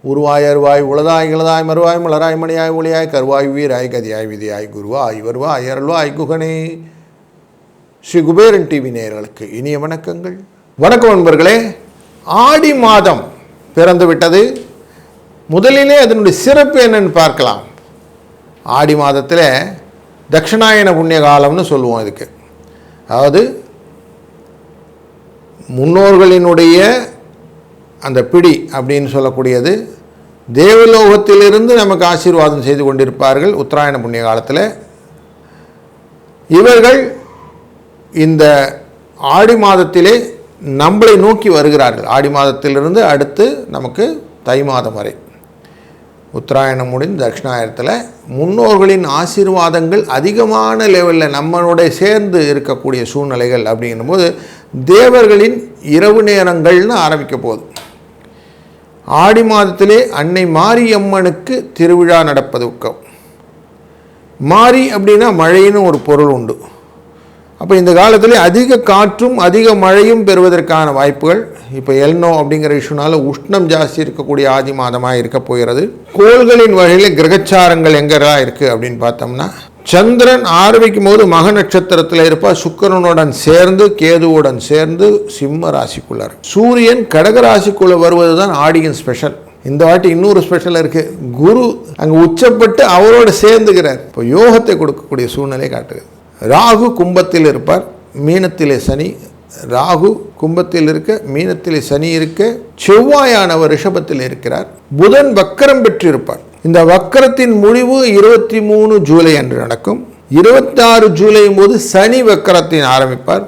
உருவாய் அருவாய் உளதாய் இளதாய் மறுவாய் மலராய் மணியாய் ஒளியாய் கருவாய் உயிராய் கதியாய் விதியாய் குருவாய் வருவாய் அருள்வாய் குகனே. ஸ்ரீ குபேரன் டிவி நேயர்களுக்கு இனிய வணக்கங்கள். வணக்கம் நண்பர்களே. ஆடி மாதம் பிறந்து விட்டது. முதலிலே அதனுடைய சிறப்பு என்னன்னு பார்க்கலாம். ஆடி மாதத்தில் தட்சிணாயன புண்ணிய காலம்னு சொல்லுவோம். இதுக்கு அதாவது முன்னோர்களினுடைய அந்த பிடி அப்படின்னு சொல்லக்கூடியது தேவலோகத்திலிருந்து நமக்கு ஆசீர்வாதம் செய்து கொண்டிருப்பார்கள் உத்தராயண புண்ணிய காலத்தில். இவர்கள் இந்த ஆடி மாதத்திலே நம்மளை நோக்கி வருகிறார்கள். ஆடி மாதத்திலிருந்து அடுத்து நமக்கு தை மாதம் வரை உத்தராயணம் முடிந்து தட்சிணாயனத்தில் முன்னோர்களின் ஆசீர்வாதங்கள் அதிகமான லெவலில் நம்மளோட சேர்ந்து இருக்கக்கூடிய சூழ்நிலைகள் அப்படிங்கும்போது தேவர்களின் இரவு நேரங்கள்னு ஆரம்பிக்க போகுது. ஆடி மாதத்திலே அன்னை மாரியம்மனுக்கு திருவிழா நடப்பதுக்கம். மாரி அப்படின்னா மழைன்னு ஒரு பொருள் உண்டு. அப்போ இந்த காலத்தில் அதிக காற்றும் அதிக மழையும் பெறுவதற்கான வாய்ப்புகள் இப்போ எல்னோ அப்படிங்கிற இஷ்யூனால உஷ்ணம் ஜாஸ்தி இருக்கக்கூடிய ஆதி மாதமாக இருக்க போகிறது. கோள்களின் வகையில் கிரகச்சாரங்கள் எங்கெல்லாம் இருக்குது அப்படின்னு பார்த்தோம்னா, சந்திரன் ஆரம்பிக்கும் போது மக நட்சத்திரத்தில் இருப்பார். சுக்கிரனுடன் சேர்ந்து கேதுவுடன் சேர்ந்து சிம்ம ராசிக்குள்ளார். சூரியன் கடக ராசிக்குள்ளே வருவது தான் ஆடியின் ஸ்பெஷல். இந்த வாட்டி இன்னொரு ஸ்பெஷல் இருக்குது. குரு அங்கே உச்சப்பட்டு அவரோடு சேர்ந்துகிறார். இப்போ யோகத்தை கொடுக்கக்கூடிய சூழ்நிலை காட்டுகிறது. ராகு கும்பத்தில் இருப்பார், மீனத்திலே சனி. ராகு கும்பத்தில் இருக்க, மீனத்திலே சனி இருக்க, செவ்வாயானவர் ரிஷபத்தில் இருக்கிறார். புதன் வக்கரம் பெற்றிருப்பார். இந்த வக்கரத்தின் முடிவு 23 ஜூலை அன்று நடக்கும். 26 ஜூலை போது சனி வக்கரத்தின் ஆரம்பிப்பார்.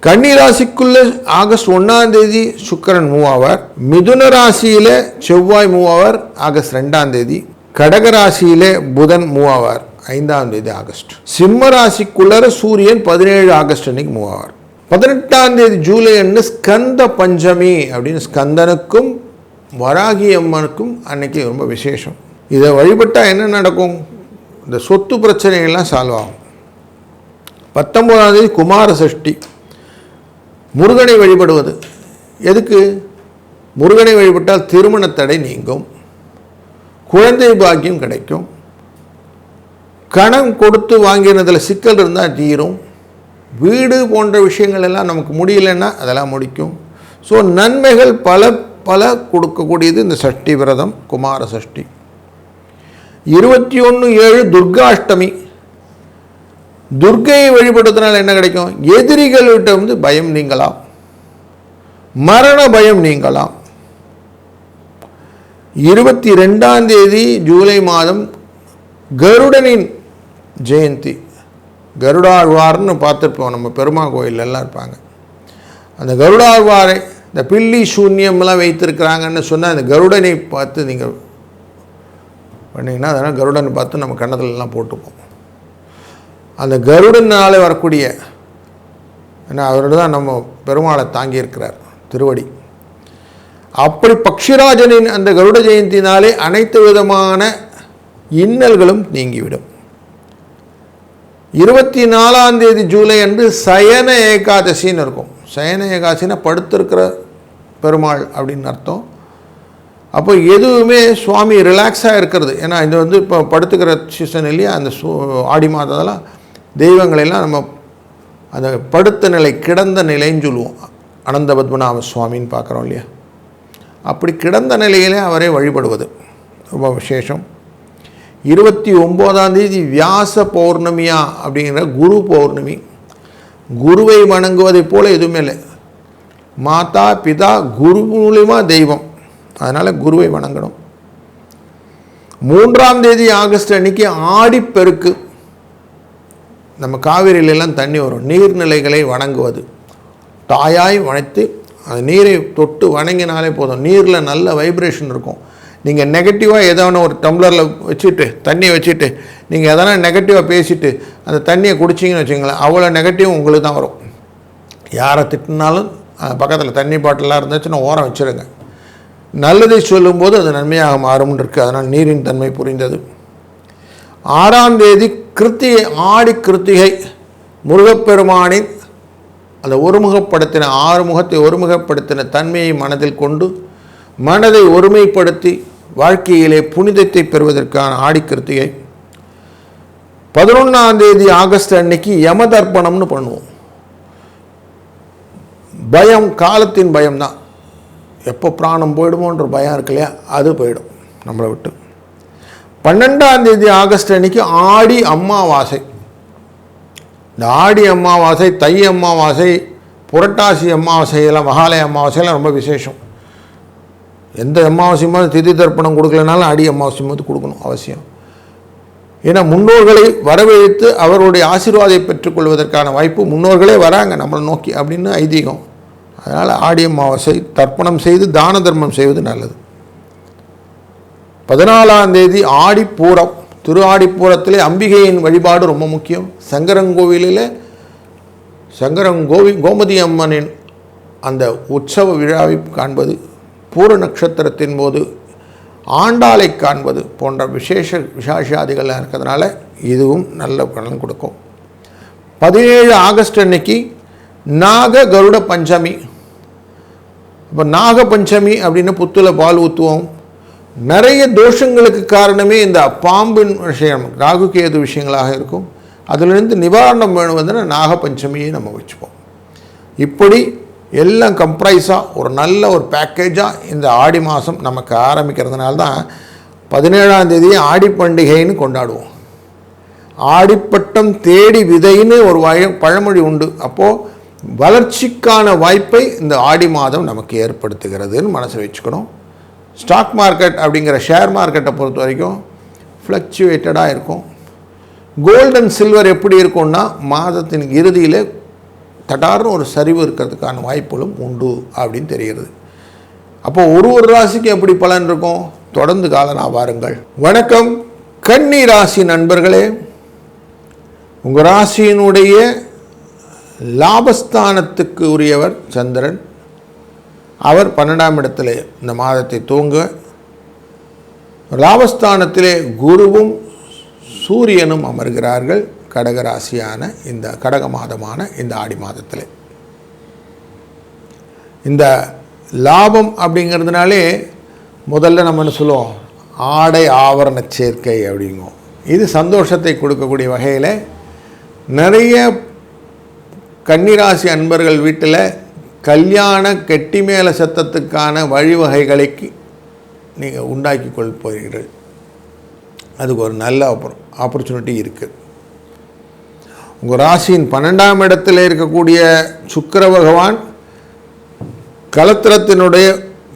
கன்னி ராசிக்குள்ள ஆகஸ்ட் 1ஆம் தேதி சுக்கிரன் மூவ் ஆவார். மிதுன ராசியில செவ்வாய் மூவ் ஆவார் ஆகஸ்ட் 2ஆம் தேதி. கடக ராசியில புதன் மூவ் ஆவார் 5ஆம் தேதி ஆகஸ்ட். சிம்ம ராசிக்குள்ள சூரியன் 17 ஆகஸ்ட் அன்னைக்கு மூவ் ஆவார். 18ஆம் தேதி ஜூலை அன்று ஸ்கந்த பஞ்சமி அப்படின்னு ஸ்கந்தனுக்கும் வராகி அம்மனுக்கும் அன்னைக்கு ரொம்ப விசேஷம். இதை வழிபட்டால் என்ன நடக்கும்? இந்த சொத்து பிரச்சனைகள்லாம் சால்வ் ஆகும். 19ஆம் தேதி குமார சஷ்டி. முருகனை வழிபடுவது எதுக்கு? முருகனை வழிபட்டால் திருமண தடை நீங்கும், குழந்தை பாக்கியம் கிடைக்கும், கணம் கொடுத்து வாங்கினதில் சிக்கல் இருந்தால் தீரும், வீடு போன்ற விஷயங்கள் எல்லாம் நமக்கு முடியலைன்னா அதெல்லாம் முடிக்கும். ஸோ நன்மைகள் பல பல கொடுக்கக்கூடியது இந்த சஷ்டி விரதம், குமார சஷ்டி. 21/7 துர்காஷ்டமி. துர்க்கையை வழிபடுறதுனால என்ன கிடைக்கும்? எதிரிகள்கிட்ட பயம் நீங்கலாம், மரண பயம் நீங்கலாம். 22ஆம் தேதி ஜூலை மாதம் கருடனின் ஜெயந்தி. கருடாழ்வார்னு பார்த்துருப்போம், நம்ம பெருமா கோயிலெல்லாம் இருப்பாங்க. அந்த கருடாழ்வாரை இந்த பில்லி சூன்யம்லாம் வைத்திருக்கிறாங்கன்னு சொன்னால் அந்த கருடனை பார்த்து நீங்கள் பண்ணிங்கன்னா அதனால் கருடனை பார்த்து நம்ம கன்னத்துலலாம் போட்டுப்போம். அந்த கருடனாலே வரக்கூடிய, ஏன்னா அவரோட தான் நம்ம பெருமாளை தாங்கியிருக்கிறார் திருவடி. அப்படி பக்ஷிராஜனின் அந்த கருட ஜெயந்தினாலே அனைத்து விதமான இன்னல்களும் நீங்கிவிடும். 24ஆம் தேதி ஜூலை அன்று சயன ஏகாதசின்னு இருக்கும். சயன ஏகாதசின்னா படுத்திருக்கிற பெருமாள் அப்படின்னு அர்த்தம். அப்போ எதுவுமே சுவாமி ரிலாக்ஸாக இருக்கிறது. ஏன்னா இது இப்போ படுத்துக்கிற சீசன் இல்லையா, அந்த ஆடி மாதத்தெல்லாம் தெய்வங்களெல்லாம் நம்ம அந்த படுத்த நிலை, கிடந்த நிலைன்னு சொல்லுவோம். அனந்த பத்மநாப சுவாமின்னு பார்க்குறோம் இல்லையா, அப்படி கிடந்த நிலையிலே அவரை வழிபடுவது ரொம்ப விசேஷம். 29ஆம் தேதி வியாச பௌர்ணமியா அப்படிங்கிற குரு பௌர்ணமி. குருவை வணங்குவதை போல் எதுவுமே இல்லை. மாதா பிதா குரு மூலிமா தெய்வம், அதனால் குருவை வணங்கணும். 3ஆம் தேதி ஆகஸ்ட் அன்னைக்கு ஆடிப்பெருக்கு. நம்ம காவிரியிலெல்லாம் தண்ணி வரும். நீர்நிலைகளை வணங்குவது, தாயாய் வணைத்து அந்த நீரை தொட்டு வணங்கினாலே போதும். நீரில் நல்ல வைப்ரேஷன் இருக்கும். நீங்கள் நெகட்டிவாக எதோன்னு ஒரு டம்ளரில் வச்சுட்டு தண்ணியை வச்சுட்டு நீங்கள் எதனா நெகட்டிவாக பேசிவிட்டு அந்த தண்ணியை குடிச்சிங்கன்னு வச்சுங்களேன், அவ்வளோ நெகட்டிவ் உங்களுக்கு தான் வரும். யாரை திட்டினாலும் பக்கத்தில் தண்ணி பாட்டிலாம் இருந்துச்சுன்னா ஓரம் வச்சுருங்க. நல்லதை சொல்லும்போது அது நன்மையாக மாறும் இருக்குது. அதனால் நீரின் தன்மை புரிந்தது. 6ஆம் தேதி கிருத்திகை, ஆடி கிருத்திகை முருகப்பெருமானின் அந்த ஒருமுகப்படுத்தின ஆறுமுகத்தை ஒருமுகப்படுத்தின தன்மையை மனதில் கொண்டு மனதை ஒருமைப்படுத்தி வாழ்க்கையிலே புனிதத்தை பெறுவதற்கான ஆடிக்கிருத்திகை 11ஆம் தேதி ஆகஸ்ட் அன்னைக்கு யம தர்ப்பணம்னு பண்ணுவோம். பயம், காலத்தின் பயம்தான். எப்போ பிராணம் போயிடுமோன்ற பயம் இருக்கு இல்லையா, அது போயிடும் நம்மளை விட்டு. 12ஆம் தேதி ஆகஸ்ட் அன்னைக்கு ஆடி அமாவாசை. இந்த ஆடி அமாவாசை, தை அமாவாசை, புரட்டாசி அமாவாசை, எல்லாம் மகாலய அமாவாசையெல்லாம் ரொம்ப விசேஷம். எந்த அமாவாசையும் போது திதி தர்ப்பணம் கொடுக்கலனாலும் ஆடி அமாவாசையும் போது கொடுக்கணும் அவசியம். ஏன்னா முன்னோர்களை வரவழைத்து அவருடைய ஆசீர்வாதத்தை பெற்றுக்கொள்வதற்கான வாய்ப்பு, முன்னோர்களே வராங்க நம்மளை நோக்கி அப்படின்னு ஐதீகம். அதனால் ஆடி அமாவாசை தர்ப்பணம் செய்து தான தர்மம் செய்வது நல்லது. 14ஆம் தேதி ஆடிப்பூரம். திரு ஆடிப்பூரத்திலே அம்பிகையின் வழிபாடு ரொம்ப முக்கியம். சங்கரங்கோவிலில் கோமதி அம்மனின் அந்த உற்சவ விழாவை காண்பது, பூர நட்சத்திரத்தின் போது ஆண்டாளை காண்பது போன்ற விசேஷாதிகள் இருக்கிறதுனால இதுவும் நல்ல பலன் கொடுக்கும். 17 ஆகஸ்ட் அன்னைக்கு நாக கருட பஞ்சமி. இப்போ நாக பஞ்சமி அப்படின்னு புத்துல பால் ஊற்றுவோம். நிறைய தோஷங்களுக்கு காரணமே இந்த பாம்பின் விஷயம், ராகு கேது விஷயங்களாக இருக்கும். அதிலிருந்து நிவாரணம் வேணும்னா நாகபஞ்சமியை நம்ம வச்சுப்போம். இப்படி எல்லாம் கம்ப்ரைஸாக ஒரு நல்ல ஒரு பேக்கேஜாக இந்த ஆடி மாதம் நமக்கு ஆரம்பிக்கிறதுனால தான் 17ஆம் தேதி ஆடி பண்டிகைன்னு கொண்டாடுவோம். ஆடிப்பட்டம் தேடி விதைன்னு ஒரு பழமொழி உண்டு. அப்போது வளர்ச்சிக்கான வாய்ப்பை இந்த ஆடி மாதம் நமக்கு ஏற்படுத்துகிறதுன்னு மனசில் வச்சுக்கணும். ஸ்டாக் மார்க்கெட் அப்படிங்கிற ஷேர் மார்க்கெட்டை பொறுத்த வரைக்கும் ஃப்ளக்சுவேட்டடாக இருக்கும். கோல்டு அண்ட் சில்வர் எப்படி இருக்கும்னா மாதத்தின் இறுதியில் தடார்னு ஒரு சரிவு இருக்கிறதுக்கான வாய்ப்புகளும் உண்டு அப்படின்னு தெரிகிறது. அப்போ ஒரு ராசிக்கு எப்படி பலன் இருக்கும், தொடர்ந்து காலனா வாருங்கள். வணக்கம் கன்னி ராசி நண்பர்களே. உங்கள் ராசியினுடைய லாபஸ்தானத்துக்கு உரியவர் சந்திரன். அவர் 12ஆம் இடத்திலே இந்த மாதத்தை தூங்க, லாபஸ்தானத்திலே குருவும் சூரியனும் அமர்கிறார்கள். கடகராசியான இந்த கடக மாதமான இந்த ஆடி மாதத்தில் இந்த லாபம் அப்படிங்கிறதுனாலே முதல்ல நம்ம என்ன சொல்லுவோம், ஆடை ஆவரண சேர்க்கை அப்படிங்கும். இது சந்தோஷத்தை கொடுக்கக்கூடிய வகையில் நிறைய கன்னிராசி அன்பர்கள் வீட்டில் கல்யாண கெட்டி மேல சத்தத்துக்கான வழிவகைகளை நீங்கள் உண்டாக்கி கொள்ள போகிறீர்கள். அதுக்கு ஒரு நல்ல ஆப்பர்ச்சுனிட்டி இருக்குது. உங்கள் ராசியின் 12ஆம் இடத்தில் இருக்கக்கூடிய சுக்கிர பகவான் கலத்திரத்தினுடைய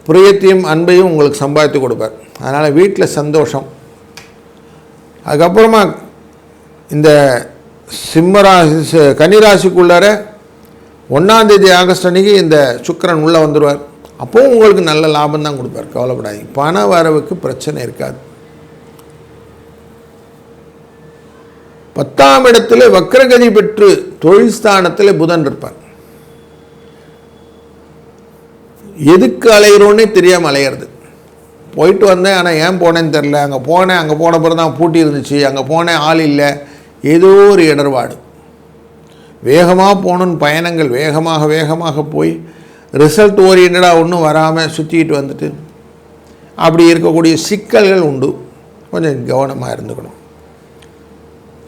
பிரியத்தையும் அன்பையும் உங்களுக்கு சம்பாதித்து கொடுப்பார். அதனால் வீட்டில் சந்தோஷம். அதுக்கப்புறமா இந்த சிம்மராசி கன்னிராசிக்குள்ளார 1ஆம் தேதி ஆகஸ்ட் அன்றைக்கி இந்த சுக்கிரன் உள்ளே வந்துடுவார். அப்போவும் உங்களுக்கு நல்ல லாபம் தான் கொடுப்பார், கவலைப்படாதீங்க. பண வரவுக்கு பிரச்சனை இருக்காது. 10ஆம் இடத்துல வக்ரகதி பெற்று தொழில் ஸ்தானத்தில் புதன் இருப்பார். எதுக்கு அலைகிறோன்னே தெரியாமல் அலையிறது. போயிட்டு வந்தேன், ஆனால் ஏன் போனேன்னு தெரில. அங்கே போன பிறகு தான் பூட்டி இருந்துச்சு, அங்கே போனேன் ஆள் இல்லை, ஏதோ ஒரு இடர்பாடு. வேகமாக போகணுன்னு பயணங்கள் வேகமாக போய் ரிசல்ட் ஓரியன்டாக ஒன்றும் வராமல் சுற்றிக்கிட்டு வந்துட்டு அப்படி இருக்கக்கூடிய சிக்கல்கள் உண்டு. கொஞ்சம் கவனமாக இருந்துக்கணும்.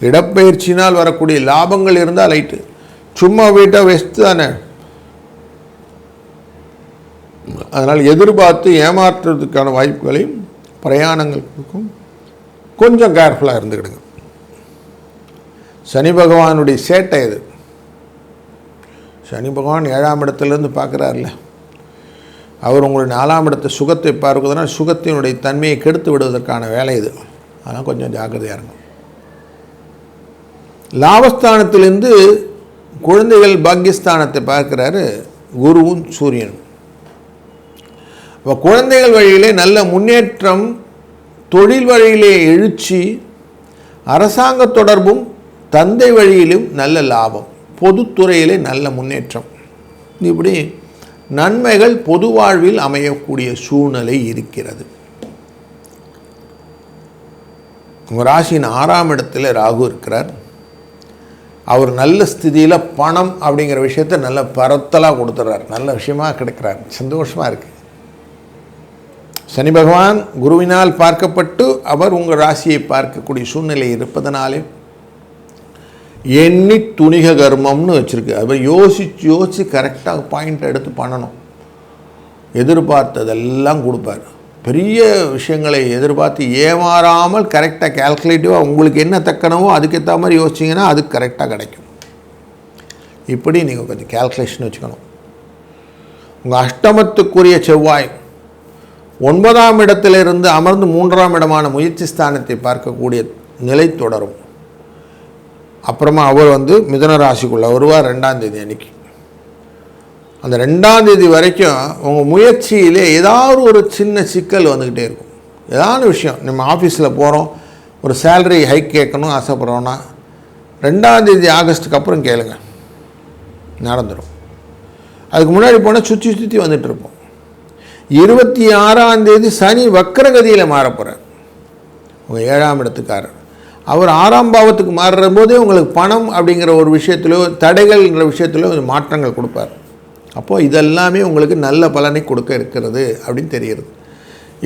இடப்பெயர்ச்சினால் வரக்கூடிய லாபங்கள் இருந்தால் லைட்டு, சும்மா வீட்டை வெஸ்ட் தானே. அதனால் எதிர்பார்த்து ஏமாற்றுறதுக்கான வாய்ப்புகளையும் பிரயாணங்களுக்கும் கொஞ்சம் கேர்ஃபுல்லாக இருந்துக்கிடுங்க. சனி பகவானுடைய சேட்டை இது. சனி பகவான் 7ஆம் இடத்துலேருந்து பார்க்குறாருல, அவர் உங்களுடைய 4ஆம் இடத்தை சுகத்தை பார்க்குறதுனா சுகத்தினுடைய தன்மையை கெடுத்து விடுவதற்கான வேலை இது. அதனால் கொஞ்சம் ஜாக்கிரதையாக இருக்கும். லாபஸ்தானத்திலிருந்து குழந்தைகள் பாக்கியஸ்தானத்தை பார்க்குறாரு குருவும் சூரியனும். இப்போ குழந்தைகள் வழியிலே நல்ல முன்னேற்றம், தொழில் வழியிலே எழுச்சி, அரசாங்க தொடர்பும், தந்தை வழியிலும் நல்ல லாபம், பொதுத்துறையிலே நல்ல முன்னேற்றம், இப்படி நன்மைகள் பொது வாழ்வில் அமையக்கூடிய சூழ்நிலை இருக்கிறது. உங்கள் ராசியின் 6ஆம் இடத்துல ராகு இருக்கிறார். அவர் நல்ல ஸ்திதியில் பணம் அப்படிங்கிற விஷயத்த நல்ல பரத்தலாக கொடுத்துட்றார், நல்ல விஷயமாக கிடைக்கிறார், சந்தோஷமாக இருக்குது. சனி பகவான் குருவினால் பார்க்கப்பட்டு அவர் உங்கள் ராசியை பார்க்கக்கூடிய சூழ்நிலை இருப்பதனாலே எண்ணி துணிக கர்மம்னு வச்சுருக்கு. அவர் யோசித்து கரெக்டாக பாயிண்ட் எடுத்து பண்ணணும். எதிர்பார்த்ததெல்லாம் கொடுப்பார். பெரிய விஷயங்களை எதிர்பார்த்து ஏமாறாமல் கரெக்டாக கேல்குலேட்டிவாக உங்களுக்கு என்ன தக்கனவோ அதுக்கேற்ற மாதிரி யோசிச்சிங்கன்னா அது கரெக்டாக கிடைக்கும். இப்படி நீங்கள் கொஞ்சம் கேல்குலேஷன் வச்சுக்கணும். உங்கள் அஷ்டமத்துக்குரிய செவ்வாய் 9ஆம் இடத்திலிருந்து அமர்ந்து 3ஆம் இடமான முயற்சி ஸ்தானத்தை பார்க்கக்கூடிய நிலை தொடரும். அப்புறமா அவர் மிதுன ராசிக்குள்ளே வருவார் 2ஆம் தேதி அன்னைக்கு. அந்த 2ஆம் தேதி வரைக்கும் உங்கள் முயற்சியிலே ஏதாவது ஒரு சின்ன சிக்கல் வந்துக்கிட்டே இருக்கும். ஏதாவது விஷயம், நம்ம ஆஃபீஸில் போகிறோம், ஒரு சேலரி ஹைக் கேட்கணும் ஆசைப்படுறோன்னா 2ஆம் தேதி ஆகஸ்ட்டுக்கு அப்புறம் கேளுங்க, நடந்துடும். அதுக்கு முன்னாடி போனால் சுற்றி வந்துட்டு இருப்போம். 26ஆம் தேதி சனி வக்கரகதியில் மாறப்போகிறார். உங்கள் 7ஆம் இடத்துக்காரர் அவர் 6ஆம் பாவத்துக்கு மாறுற போதே உங்களுக்கு பணம் அப்படிங்கிற ஒரு விஷயத்திலோ தடைகள்ங்கிற விஷயத்திலோ மாற்றங்கள் கொடுப்பார். அப்போது இதெல்லாமே உங்களுக்கு நல்ல பலனை கொடுக்க இருக்கிறது அப்படின்னு தெரிகிறது.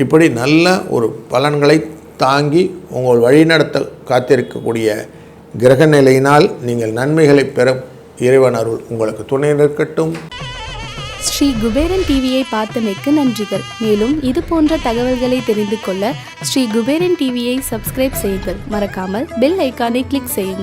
இப்படி நல்ல ஒரு பலன்களை தாங்கி உங்கள் வழிநடத்த காத்திருக்கக்கூடிய கிரக நிலையினால் நீங்கள் நன்மைகளை பெற இறைவன் அருள் உங்களுக்கு துணை நிற்கட்டும். ஸ்ரீ குபேரன் டிவியை பார்த்தமைக்கு நன்றிகள். மேலும் இது போன்ற தகவல்களை தெரிந்து கொள்ள ஸ்ரீ குபேரன் டிவியை சப்ஸ்கிரைப் செய்யுங்கள். மறக்காமல் பெல் ஐக்கானை கிளிக் செய்யுங்கள்.